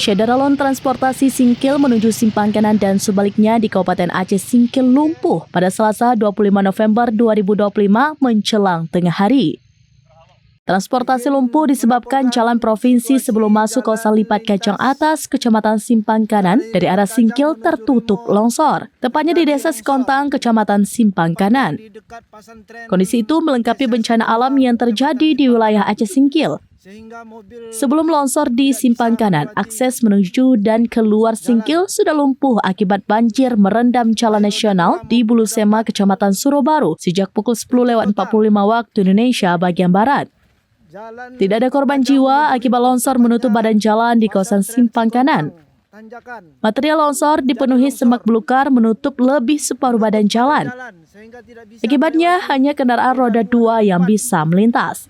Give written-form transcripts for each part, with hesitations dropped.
Syederalon Transportasi Singkil menuju Simpang Kanan dan sebaliknya di Kabupaten Aceh Singkil lumpuh pada Selasa 25 November 2025 menjelang tengah hari. Transportasi lumpuh disebabkan jalan provinsi sebelum masuk kawasan Lipat Kacang Atas, Kecamatan Simpang Kanan dari arah Singkil tertutup longsor, tepatnya di Desa Sikontang, Kecamatan Simpang Kanan. Kondisi itu melengkapi bencana alam yang terjadi di wilayah Aceh Singkil. Sebelum longsor di Simpang Kanan, akses menuju dan keluar Singkil sudah lumpuh akibat banjir merendam jalan nasional di Bulu Sema, Kecamatan Surobaru sejak pukul 10.45 waktu Indonesia bagian Barat. Tidak ada korban jiwa akibat longsor menutup badan jalan di kawasan Simpang Kanan. Material longsor dipenuhi semak belukar menutup lebih separuh badan jalan. Akibatnya hanya kendaraan roda 2 yang bisa melintas.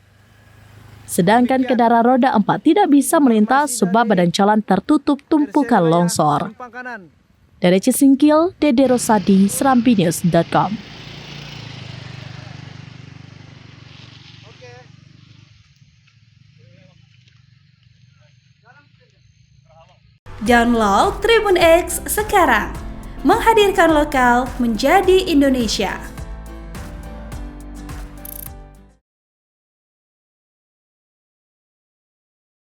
Sedangkan kendaraan roda 4 tidak bisa melintas sebab badan jalan tertutup tumpukan longsor. Dari Aceh Singkil, Dede Rosadi, SerambiNews.com. Download Tribun X sekarang, menghadirkan lokal menjadi Indonesia.